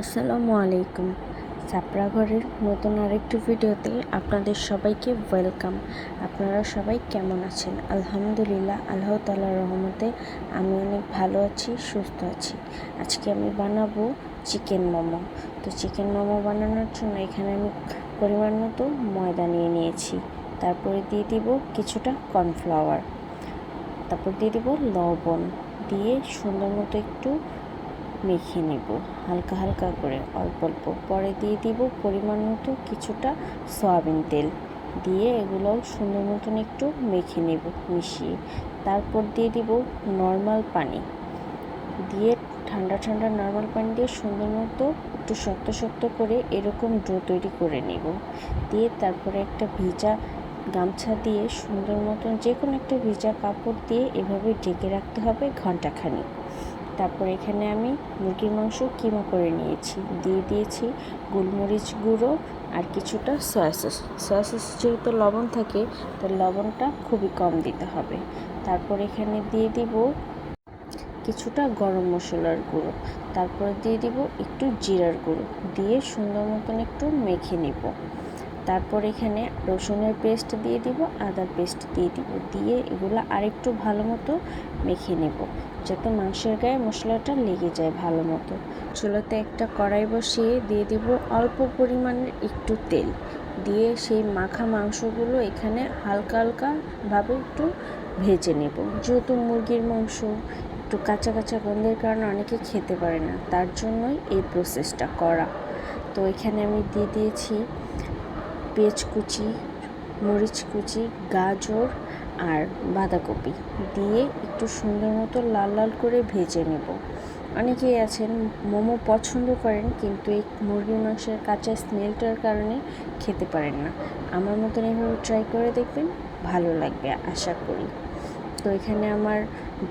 আসসালামু আলাইকুম। চাপড়া ঘরের নতুন আরেকটি ভিডিওতে আপনাদের সবাইকে ওয়েলকাম। আপনারা সবাই কেমন আছেন? আলহামদুলিল্লাহ, আল্লাহ তাআলার রহমতে আমি অনেক ভালো আছি, সুস্থ আছি। আজকে আমি বানাবো চিকেন মোমো। তো চিকেন মোমো বানানোর জন্য এখানে আমি পরিমাণ মতো ময়দা নিয়ে নিয়েছি। তারপরে দিয়ে দিব কিছুটা কর্নফ্লাওয়ার, তারপর দিয়ে দিব লবণ, দিয়ে সুন্দর মতো একটু মেখে নেব হালকা হালকা করে, অল্প অল্প। পরে দিয়ে দিব পরিমাণ মতো কিছুটা সয়াবিন তেল, দিয়ে এগুলো সুন্দর মতন একটু মেখে নেব মিশিয়ে। তারপর দিয়ে দিব নর্মাল পানি, দিয়ে ঠান্ডা ঠান্ডা নর্মাল পানি দিয়ে সুন্দর মতো একটু শক্ত শক্ত করে এরকম ডো তৈরি করে নেব। দিয়ে তারপরে একটা ভিজা গামছা দিয়ে সুন্দর মতন যে কোনো একটা ভিজা কাপড় দিয়ে এভাবে ঢেকে রাখতে হবে ঘন্টাখানেক। তারপর এখানে আমি মুরগির মাংস কিমা করে নিয়েছি, দিয়ে দিয়েছি গোলমরিচ গুঁড়ো আর কিছুটা সয়া সস যেহেতু লবণ থাকে তার লবণটা খুবই কম দিতে হবে। তারপর এখানে দিয়ে দিব কিছুটা গরম মশলার গুঁড়ো, তারপরে দিয়ে দিব একটু জিরার গুঁড়ো, দিয়ে সুন্দর মতন একটু মেখে নিব। তারপর এখানে রসুনের পেস্ট দিয়ে দিব, আদার পেস্ট দিয়ে দিব, দিয়ে এগুলো আরেকটু ভালো মতো মেখে নেব যাতে মাংসের গায়ে মশলাটা লেগে যায় ভালো মতো। চুলাতে একটা কড়াই বসিয়ে দিয়ে দিব অল্প পরিমাণের একটু তেল, দিয়ে সেই মাখা মাংসগুলো এখানে হালকা হালকাভাবে একটু ভেজে নেব। যেহেতু মুরগির মাংস একটু কাঁচা কাঁচা গন্ধের কারণে অনেকে খেতে পারে না, তার জন্যই এই প্রসেসটা করা। তো এখানে আমি দিয়ে দিয়েছি পেঁয়াজ কুচি, মরিচ কুচি, গাজর আর বাঁধাকপি, দিয়ে একটু সুন্দর মতো লাল লাল করে ভেজে নেব। অনেকেই আছেন মোমো পছন্দ করেন কিন্তু এই মুরগির মাংসের কাঁচা স্মেলটার কারণে খেতে পারেন না। আমার মতন এভাবে ট্রাই করে দেখবেন, ভালো লাগবে আশা করি। তো এখানে আমার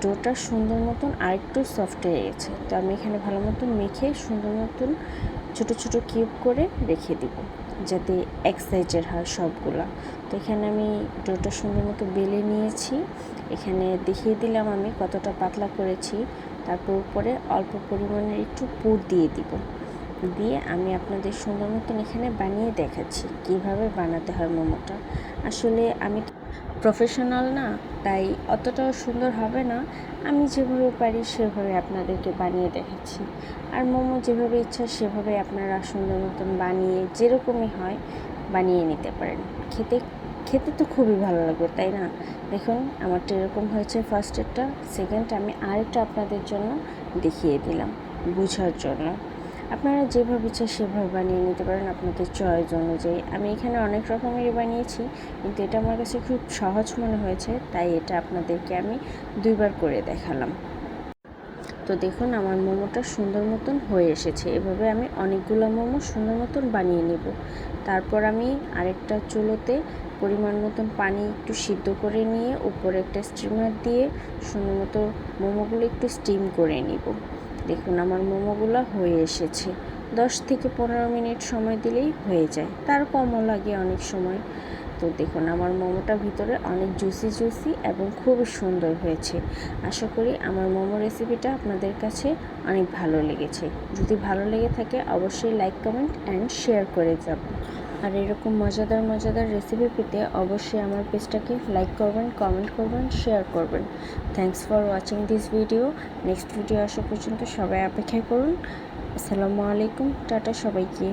ডোটা সুন্দর মতন আরেকটু সফট হয়ে গেছে, তো আমি এখানে ভালো মতন মেখে সুন্দর মতন ছোটো ছোটো কিউব করে রেখে দিব যাতে এক সাইজের হয় সবগুলা। তো এখানে আমি ডোটা সুন্দর মতো বেলে নিয়েছি, এখানে দেখিয়ে দিলাম আমি কতটা পাতলা করেছি। তারপর উপরে অল্প পরিমাণের একটু পুর দিয়ে দিব, দিয়ে আমি আপনাদের সুন্দর মতন এখানে বানিয়ে দেখাচ্ছি কিভাবে বানাতে হয় মোমোটা। আসলে আমি প্রফেশনাল না, তাই অতটাও সুন্দর হবে না, আমি যেভাবে পারি সেভাবে আপনাদেরকে বানিয়ে দেখাচ্ছি। আর মোমো যেভাবে ইচ্ছা সেভাবে আপনারা সুন্দর মতন বানিয়ে যেরকমই হয় বানিয়ে নিতে পারেন। খেতে খেতে তো খুবই ভালো লাগবে, তাই না? দেখুন আমারটা এরকম হয়েছে ফার্স্টেরটা। সেকেন্ড আমি আরেকটা আপনাদের জন্য দেখিয়ে দিলাম বোঝার জন্য। আপনারা যেভাবে ইচ্ছা সেভাবে বানিয়ে নিতে পারেন আপনাদের চয়েস অনুযায়ী। আমি এখানে অনেক রকমেরই বানিয়েছি, কিন্তু এটা আমার কাছে খুব সহজ মনে হয়েছে, তাই এটা আপনাদেরকে আমি দুইবার করে দেখালাম। তো দেখুন আমার মোমোটা সুন্দর মতন হয়ে এসেছে। এভাবে আমি অনেকগুলো মোমো সুন্দর মতন বানিয়ে নেব। তারপর আমি আরেকটা চুলোতে পরিমাণ মতন পানি একটু সিদ্ধ করে নিয়ে উপরে একটা স্টিমার দিয়ে সুন্দর মতো মোমোগুলো একটু স্টিম করে নিব। দেখুন আমার মোমোগুলো হয়ে এসেছে। 10 থেকে 15 মিনিট সময় দিলেই হয়ে যায়, তার কমও লাগে অনেক সময়। তো দেখুন আমার মোমোটা ভিতরে অনেক জুসি এবং খুবই সুন্দর হয়েছে। আশা করি আমার মোমো রেসিপিটা আপনাদের কাছে অনেক ভালো লেগেছে। যদি ভালো লেগে থাকে অবশ্যই লাইক, কমেন্ট অ্যান্ড শেয়ার করে যাবেন। আর এরকম মজাদার রেসিপি পেতে অবশ্যই আমার পেজটাকে লাইক করবেন, কমেন্ট করবেন, শেয়ার করবেন। Thanks for watching this video. Next video আসা পর্যন্ত সবাই অপেক্ষা করুন। আসসালামু আলাইকুম, টাটা সবাইকে।